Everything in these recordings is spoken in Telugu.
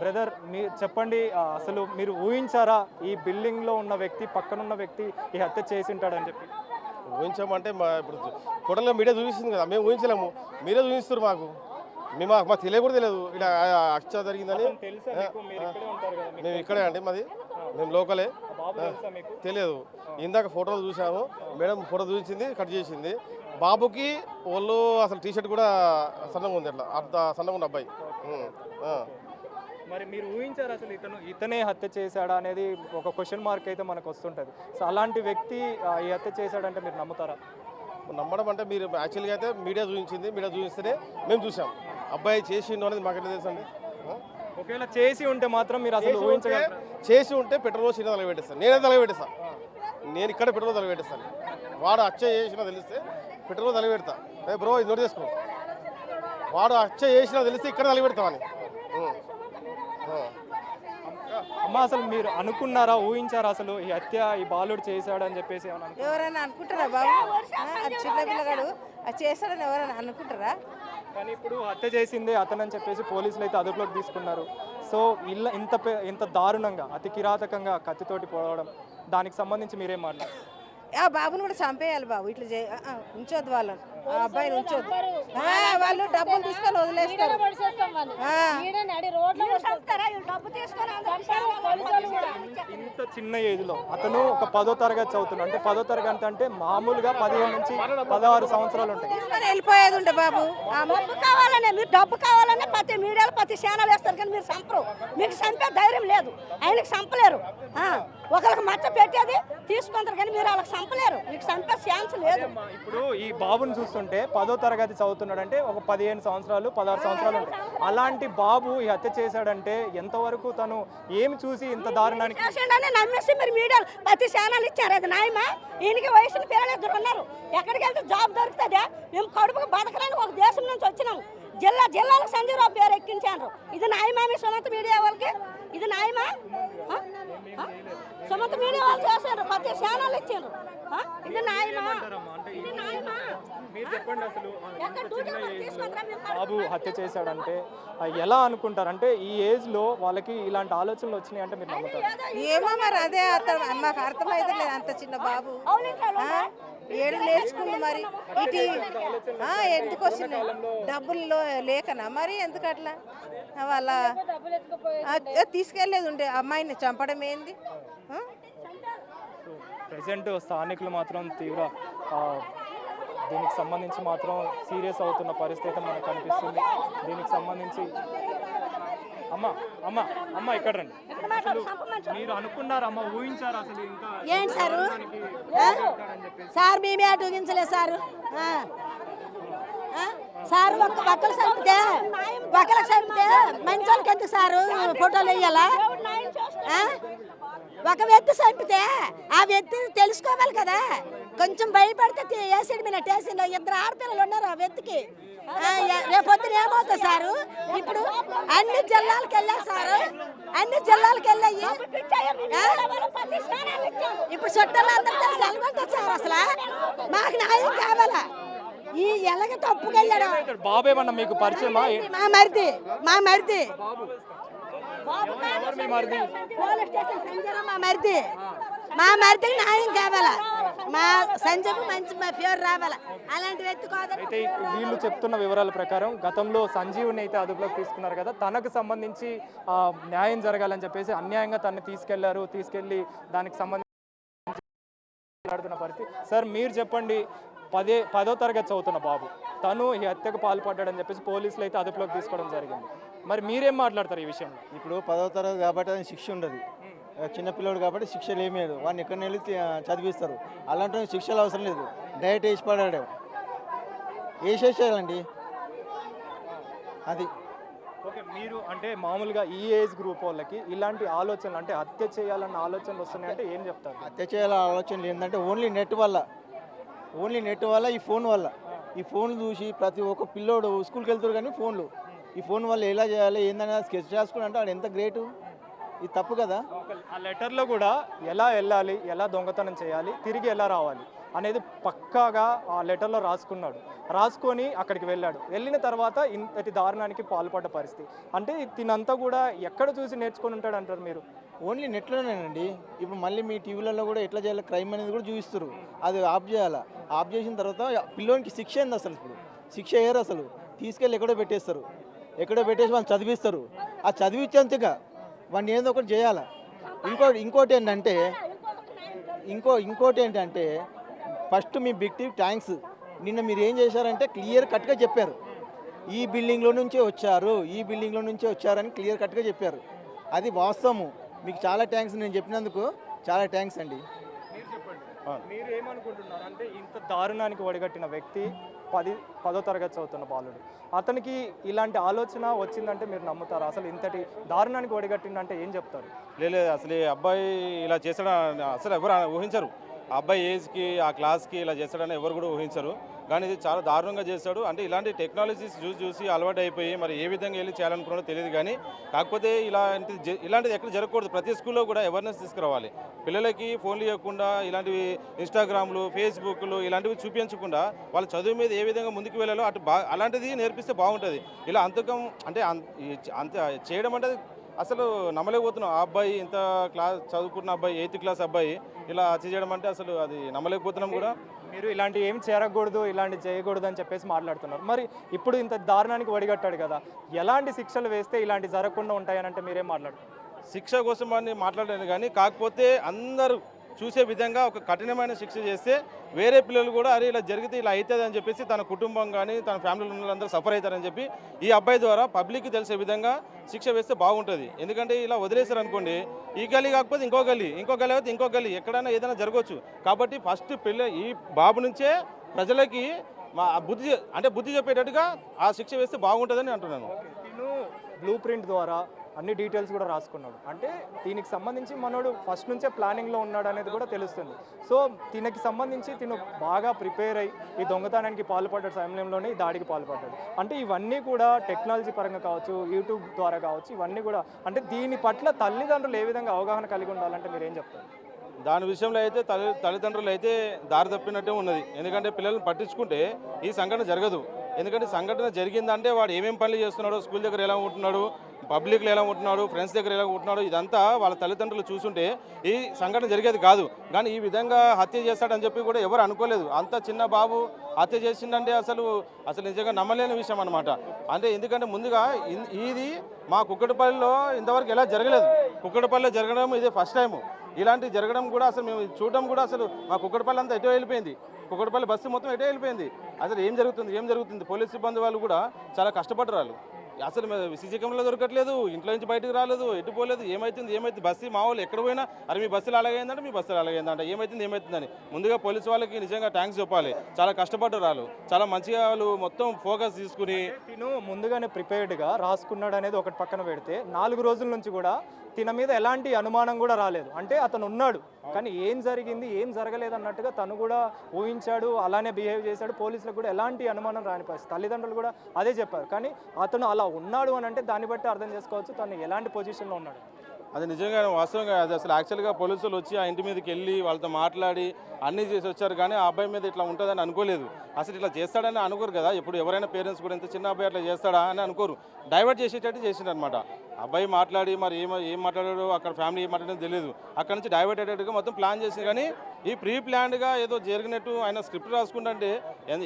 బ్రదర్ మీరు చెప్పండి, అసలు మీరు ఊహించారా ఈ బిల్డింగ్లో ఉన్న వ్యక్తి పక్కనున్న వ్యక్తి ఈ హత్య చేసి ఉంటాడని చెప్పి? ఊహించామంటే ఇప్పుడు ఫోటోలో మీడియా చూపిస్తుంది కదా, మేము ఊహించలేము, మీరే చూపిస్తారు మాకు. మాకు తెలియ కూడా తెలియదు ఇక్కడ హత్య జరిగిందని. మేము ఇక్కడే అండి, మాది మేము లోకలే, తెలియదు. ఇందాక ఫోటోలు చూసాము, మేడం ఫోటో చూపించింది, కట్ చేసింది. బాబుకి వాళ్ళు అసలు టీషర్ట్ కూడా సన్నగా ఉంది, అట్లా అంత సన్నగా ఉంది అబ్బాయి. మరి మీరు ఊహించారు అసలు ఇతనే హత్య చేశాడా అనేది ఒక క్వశ్చన్ మార్క్ అయితే మనకు వస్తుంటుంది. సో అలాంటి వ్యక్తి ఈ హత్య చేశాడంటే మీరు నమ్ముతారా? నమ్మడం అంటే మీరు యాక్చువల్గా అయితే మీడియా చూపించింది, మీడియా చూపిస్తేనే మేము చూసాం. అబ్బాయి చేసిండు అనేది మాకెట్లా తెలుసు అండి? ఒకవేళ చేసి ఉంటే మాత్రం మీరు అసలు ఊహించగలరు? చేసి ఉంటే పెట్రోల్ చిన్న తలపెట్టేస్తాను, నేనే తలపెట్టేస్తాను. నేను ఇక్కడ పెట్రోల్ తలపెట్టేస్తాను. వాడు హత్య చేసినా తెలిస్తే పెట్రోల్ తలపెడతా. బ్రో ఇది నోట్ చేసుకో, వాడు హత్య చేసినా తెలిస్తే ఇక్కడ తలపెడతామని. అమ్మ అసలు మీరు అనుకున్నారా, ఊహించారా అసలు ఈ హత్య ఈ బాలుడు చేశాడని చెప్పేసి? ఎవరైనా అనుకుంటారా బాబు? చిన్న పిల్లగాడు అది చేశాడని ఎవరైనా అనుకుంటారా? కానీ ఇప్పుడు హత్య చేసింది అతనని చెప్పేసి పోలీసులు అయితే అదుపులోకి తీసుకున్నారు. సో ఇంత దారుణంగా అతి కిరాతకంగా కత్తితోటి పోవడం, దానికి సంబంధించి మీరేం మాట్లాడారు? ఆ బాబుని కూడా చంపేయాలి బాబు, ఇట్లా ఉంచొద్దు వాళ్ళని, ఆ అబ్బాయిని ఉంచొద్దు. వాళ్ళు డబ్బులు తీసుకొని వదిలేస్తారు. ఇంత చిన్న ఏజ్ లో అతను ఒక 10వ తరగతి చదువుతున్నాడు. అంటే 10వ తరగతి అంటే మామూలుగా 15 నుంచి 16 సంవత్సరాలు ఉంటాయి. వెళ్ళిపోయేది ఉంటే బాబు. డబ్బు కావాలనే, మీరు డబ్బు కావాలనే ప్రతి మీడియాలో ప్రతి ఛానల్ వేస్తారు, కానీ మీరు చంపరు. మీకు చంపే ధైర్యం లేదు, ఆయనకి చంపలేరు. ఒకరికి మచ్చ పెట్టేది తీసుకుంటారు, కానీ మీరు వాళ్ళకి చంపలేరు, మీకు చంపే ఛాన్స్ లేదు. ఇప్పుడు ఈ బాబుని చూస్తుంటే 10వ తరగతి చదువుతున్నాడు అంటే ఒక 15 సంవత్సరాలు 16 సంవత్సరాలు ఉంటాయి. అలాంటి బాబు ఈ హత్య చేశాడంటే ఎంతవరకు తను ఏమి చూసి ఇంత దారుణానికి నమ్మేసి మీరు మీడియాలో ప్రతి ఛానల్ ఇచ్చారు. అది న్యాయమా? ఈయనకి వయసులో పిల్లలు 2 ఉన్నారు, ఎక్కడికి వెళ్తే జాబ్ దొరుకుతుందా? మేము కడుపుకు బతకడానికి ఒక దేశం నుంచి వచ్చినాము, జిల్లాలకు సంజీవరావు పేరు ఎక్కించారు. ఇది న్యాయమా? మీ సొంత మీడియా వాళ్ళకి ఇది న్యాయమా? సొంత మీడియా వాళ్ళు చేశారు, ప్రతి ఛానల్ ఇచ్చారు. ఇది న్యాయమా? ఇది న్యాయమా? బాబు హత్య చేశాడంటే ఎలా అనుకుంటారు? అంటే ఈ ఏజ్ లో వాళ్ళకి ఇలాంటి ఆలోచనలు వచ్చినాయి అంటే మీరు నమ్ముతారు? ఏమో మరి, అదే మాకు అర్థమైతే లేదు. అంత చిన్న బాబు ఏడు నేర్చుకుంది మరి, ఇటు ఎందుకు వచ్చింది? డబ్బుల్లో లేకనా మరి? ఎందుకు అట్లా వాళ్ళ తీసుకెళ్లేదు ఉండే అమ్మాయిని చంపడం ఏంది? ప్రెసెంట్ స్థానికులు మాత్రం తీవ్ర దీనికి సంబంధించి మాత్రం సీరియస్ అవుతున్న పరిస్థితి మనకు కనిపిస్తుంది. దీనికి సంబంధించి అమ్మ ఇక్కడ రండి. మీరు అనుకున్నారా అమ్మ, ఊహించారా అసలు? ఇంకా ఏంటి సారు సార్ మేమే ఊహించలేదు సారు. సార్ ఒక్కలు చంపితే మంచి వాళ్ళకి ఎందుకు సారు ఫోటోలు వేయాలా? ఒక వ్యక్తి చంపితే ఆ వ్యక్తి తెలుసుకోవాలి కదా, కొంచెం భయపడితే వేసాడు మీద టేసిన 2 ఆడపిల్లలు ఉన్నారు ఆ వ్యక్తికి. రేపొద్దున ఏమవుతుంది సారు? ఇప్పుడు అన్ని జిల్లాలకు వెళ్ళాయి సారు, అన్ని జిల్లాలకు వెళ్ళాయి. ఇప్పుడు చుట్టాలు అందరితో సెలవుంటుంది సార్. అసలు మాకు న్యాయం కావాలా? ఈ ఎలాగ తప్పుకెళ్ళాడు బాబేమన్నా మీకు పరిచయమా? మా మరిది మా మరిదికి న్యాయం కావాలా? మా సంజయ్ మంచి మా పేరు రావాలా? అలాంటి వ్యక్తి కాదు. అయితే వీళ్ళు చెప్తున్న వివరాల ప్రకారం గతంలో సంజీవుని అయితే అదుపులోకి తీసుకున్నారు కదా, తనకు సంబంధించి న్యాయం జరగాలని చెప్పేసి అన్యాయంగా తనని తీసుకెళ్లి దానికి సంబంధించి మాట్లాడుతున్న పరిస్థితి. సార్ మీరు చెప్పండి, 10వ తరగతి చదువుతున్న బాబు తను ఈ హత్యకు పాల్పడ్డాడని చెప్పేసి పోలీసులు అయితే అదుపులోకి తీసుకోవడం జరిగింది. మరి మీరేం మాట్లాడతారు ఈ విషయంలో? ఇప్పుడు 10వ తరగతి కాబట్టి అది శిక్ష ఉండదు, చిన్నపిల్లడు కాబట్టి శిక్షలు ఏమీ లేదు. వాడిని ఎక్కడిని వెళ్ళి చదివిస్తారు. అలాంటి శిక్షలు అవసరం లేదు, డైరెక్ట్ వేసి పడాడు, వేసేసేయాలండి అది. ఓకే, మీరు అంటే మామూలుగా ఈ ఏజ్ గ్రూప్ వాళ్ళకి ఇలాంటి ఆలోచనలు, అంటే హత్య చేయాలన్న ఆలోచనలు వస్తున్నాయి అంటే ఏం చెప్తారు? హత్య చేయాలన్న ఆలోచనలు ఏంటంటే ఓన్లీ నెట్ వల్ల ఈ ఫోన్ వల్ల, ఈ ఫోన్లు చూసి ప్రతి ఒక్క పిల్లోడు స్కూల్కి వెళ్తారు, కానీ ఈ ఫోన్ వల్ల ఎలా చేయాలి ఏందనేది స్కెచ్ చేసుకుని అంటే వాడు ఎంత గ్రేటు. ఇది తప్పు కదా. ఆ లెటర్లో కూడా ఎలా వెళ్ళాలి, ఎలా దొంగతనం చేయాలి, తిరిగి ఎలా రావాలి, అనేది పక్కాగా ఆ లెటర్లో రాసుకొని అక్కడికి వెళ్ళాడు. వెళ్ళిన తర్వాత ఇంతటి దారుణానికి పాల్పడ్డ పరిస్థితి. అంటే తినంతా కూడా ఎక్కడ చూసి నేర్చుకొని ఉంటాడు అంటారు మీరు? ఓన్లీ నెట్లోనేనండి. ఇప్పుడు మళ్ళీ మీ టీవీలలో కూడా ఎట్లా చేయాలి క్రైమ్ అనేది కూడా చూపిస్తారు. అది ఆఫ్ చేయాలా. ఆఫ్ చేసిన తర్వాత పిల్లోనికి శిక్ష ఏంది అసలు? ఇప్పుడు శిక్ష వేయరు అసలు. తీసుకెళ్ళి ఎక్కడో పెట్టేస్తారు. ఎక్కడో పెట్టేసి వాళ్ళు చదివిస్తారు. ఆ చదివించేంతగా వాడిని ఏదో ఒకటి చేయాలా. ఇంకోటి ఏంటంటే ఫస్ట్ మీ బిగ్ టీవ్ థ్యాంక్స్. నిన్న మీరు ఏం చేశారంటే క్లియర్ కట్గా చెప్పారు. ఈ బిల్డింగ్లో నుంచే వచ్చారని క్లియర్ కట్గా చెప్పారు. అది వాస్తవము. మీకు చాలా థ్యాంక్స్. నేను చెప్పినందుకు చాలా థ్యాంక్స్ అండి. మీరు ఏమనుకుంటున్నారు అంటే ఇంత దారుణానికి ఒడిగట్టిన వ్యక్తి 10వ తరగతి చదువుతున్న బాలుడు, అతనికి ఇలాంటి ఆలోచన వచ్చిందంటే మీరు నమ్ముతారా? అసలు ఇంతటి దారుణానికి ఒడిగట్టిందంటే ఏం చెప్తారు? లేదు అసలు ఈ అబ్బాయి ఇలా చేస్తాడని అసలు ఎవరు ఊహించరు. ఆ అబ్బాయి ఏజ్కి ఆ క్లాస్కి ఇలా చేస్తాడని ఎవరు కూడా ఊహించరు. కానీ ఇది చాలా దారుణంగా చేస్తాడు. అంటే ఇలాంటి టెక్నాలజీస్ చూసి అలవాటు అయిపోయి మరి ఏ విధంగా వెళ్ళి చేయాలనుకున్నాడో తెలియదు. కానీ కాకపోతే ఇలాంటిది ఎక్కడ జరగకూడదు. ప్రతి స్కూల్లో కూడా అవేర్నెస్ తీసుకురావాలి. పిల్లలకి ఫోన్లు ఇవ్వకుండా ఇలాంటివి ఇన్స్టాగ్రామ్లు, ఫేస్బుక్లు ఇలాంటివి చూపించకుండా వాళ్ళ చదువు మీద ఏ విధంగా ముందుకు వెళ్ళాలో అలాంటిది నేర్పిస్తే బాగుంటుంది. ఇలా అంత చేయడం అంటే అసలు నమ్మలేకపోతున్నాం. ఆ అబ్బాయి ఇంత చదువుకున్న అబ్బాయి 8th క్లాస్ అబ్బాయి ఇలా చేయడం అంటే అసలు అది నమ్మలేకపోతున్నాం కూడా. మీరు ఇలాంటి ఏం చేరకూడదు, ఇలాంటి చేయకూడదు అని చెప్పేసి మాట్లాడుతున్నారు. మరి ఇప్పుడు ఇంత దారుణానికి ఒడిగట్టాడు కదా, ఎలాంటి శిక్షలు వేస్తే ఇలాంటి జరగకుండా ఉంటాయనంటే మీరేం మాట్లాడుతున్నారు? శిక్ష కోసం అని మాట్లాడలేదు. కానీ కాకపోతే అందరూ చూసే విధంగా ఒక కఠినమైన శిక్ష చేస్తే వేరే పిల్లలు కూడా అరే ఇలా జరిగితే ఇలా అవుతుంది అని చెప్పేసి తన కుటుంబం కానీ తన ఫ్యామిలీలో ఉన్న వాళ్ళందరూ సఫర్ అవుతారని చెప్పి ఈ అబ్బాయి ద్వారా పబ్లిక్కి తెలిసే విధంగా శిక్ష వేస్తే బాగుంటుంది. ఎందుకంటే ఇలా వదిలేశారు అనుకోండి, ఈ గల్లీ కాకపోతే ఇంకో గల్లీ అయితే ఇంకో గల్లీ ఎక్కడైనా ఏదైనా జరగవచ్చు. కాబట్టి ఫస్ట్ ఈ బాబు నుంచే ప్రజలకి బుద్ధి చెప్పేటట్టుగా ఆ శిక్ష వేస్తే బాగుంటుందని అంటున్నాను. బ్లూ ప్రింట్ ద్వారా అన్ని డీటెయిల్స్ కూడా రాసుకున్నాడు. అంటే దీనికి సంబంధించి మనోడు ఫస్ట్ నుంచే ప్లానింగ్లో ఉన్నాడు అనేది కూడా తెలుస్తుంది. సో దీనికి సంబంధించి తిను బాగా ప్రిపేర్ అయ్యి ఈ దొంగతనానికి పాల్పడ్డ సమయంలోనే ఈ దాడికి పాల్పడ్డాడు. అంటే ఇవన్నీ కూడా టెక్నాలజీ పరంగా కావచ్చు, యూట్యూబ్ ద్వారా కావచ్చు, ఇవన్నీ కూడా అంటే దీని పట్ల తల్లిదండ్రులు ఏ విధంగా అవగాహన కలిగి ఉండాలంటే మీరు ఏం చెప్తారు? దాని విషయంలో అయితే తల్లిదండ్రులు అయితే దారి తప్పినట్టే ఉన్నది. ఎందుకంటే పిల్లల్ని పట్టించుకుంటే ఈ సంఘటన జరగదు. ఎందుకంటే సంఘటన జరిగిందంటే వాడు ఏమేం పనులు చేస్తున్నాడో, స్కూల్ దగ్గర ఎలా ఉంటున్నాడు, పబ్లిక్లో ఎలా ఉంటున్నాడు, ఫ్రెండ్స్ దగ్గర ఎలా ఉంటున్నాడు, ఇదంతా వాళ్ళ తల్లిదండ్రులు చూసుంటే ఈ సంఘటన జరిగేది కాదు. కానీ ఈ విధంగా హత్య చేస్తాడని చెప్పి కూడా ఎవరు అనుకోలేదు. అంత చిన్న బాబు హత్య చేసిందంటే అసలు నిజంగా నమ్మలేని విషయం అనమాట. అంటే ఎందుకంటే ముందుగా ఇది మా కుక్కటిపల్లిలో ఇంతవరకు ఎలా జరగలేదు. కుక్కటిపల్లిలో జరగడం ఇదే ఫస్ట్ టైము. ఇలాంటివి జరగడం కూడా అసలు మేము చూడడం కూడా అసలు మా కుక్కటిపల్లి అంతా ఎటో వెళ్ళిపోయింది. కుక్కటిపల్లి బస్సు మొత్తం ఎటో వెళ్ళిపోయింది. అసలు ఏం జరుగుతుంది పోలీస్ సిబ్బంది వాళ్ళు కూడా చాలా కష్టపడ్డారు. అసలు సీసీ కెమెరాలో దొరకట్లేదు, ఇంట్లో నుంచి బయటకు రాలేదు, ఎటు పోలేదు. ఏమైతుంది బస్సు మా వాళ్ళు ఎక్కడ పోయినా అరే మీ బస్సులు అలాగైందంటే మీ బస్సులు అలాగైందంట, ఏమైతుందని ముందుగా పోలీసు వాళ్ళకి నిజంగా థ్యాంక్స్ చెప్పాలి. చాలా కష్టపడ్డారు వాళ్ళు, చాలా మంచిగా వాళ్ళు మొత్తం ఫోకస్ తీసుకుని తిను ముందుగానే ప్రిపేర్డ్గా రాసుకున్నాడు అనేది ఒకటి పక్కన పెడితే 4 రోజుల నుంచి కూడా తిన మీద ఎలాంటి అనుమానం కూడా రాలేదు. అంటే అతను ఉన్నాడు కానీ ఏం జరిగింది ఏం జరగలేదు అన్నట్టుగా తను కూడా ఊహించాడు, అలానే బిహేవ్ చేశాడు. పోలీసులకు కూడా ఎలాంటి అనుమానం రాని పరిస్థితి. తల్లిదండ్రులు కూడా అదే చెప్పారు. కానీ అతను అలా ఉన్నాడు అని అంటే దాన్ని బట్టి అర్థం చేసుకోవచ్చు తను ఎలాంటి పొజిషన్లో ఉన్నాడు. అది నిజంగా వాస్తవంగా అది అసలు యాక్చువల్గా పోలీసులు వచ్చి ఆ ఇంటి మీదకి వెళ్ళి వాళ్ళతో మాట్లాడి అన్నీ చేసి వచ్చారు. కానీ ఆ అబ్బాయి మీద ఇట్లా ఉంటుందని అనుకోలేదు. అసలు ఇట్లా చేస్తాడని అనుకోరు కదా. ఇప్పుడు ఎవరైనా పేరెంట్స్ కూడా ఇంత చిన్న అబ్బాయి అట్లా చేస్తాడా అని అనుకోరు. డైవర్ట్ చేసేటట్టు చేసిండు అనమాట. అబ్బాయి మాట్లాడి మరి ఏం మాట్లాడాడో అక్కడ ఫ్యామిలీ ఏం మాట్లాడో తెలియదు. అక్కడ నుంచి డైవర్ట్ అయ్యేటట్టుగా మొత్తం ప్లాన్ చేసింది. కానీ ఈ ప్రీ ప్లాన్డ్గా ఏదో జరిగినట్టు ఆయన స్క్రిప్ట్ రాసుకుంటే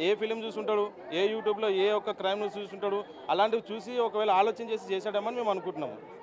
ఏ ఫిలిం చూసుంటాడు, ఏ యూట్యూబ్లో ఏ ఒక్క క్రైమ్ న్యూస్ చూసుంటాడు, అలాంటివి చూసి ఒకవేళ ఆలోచన చేసి చేశాడమని మేము అనుకుంటున్నాము.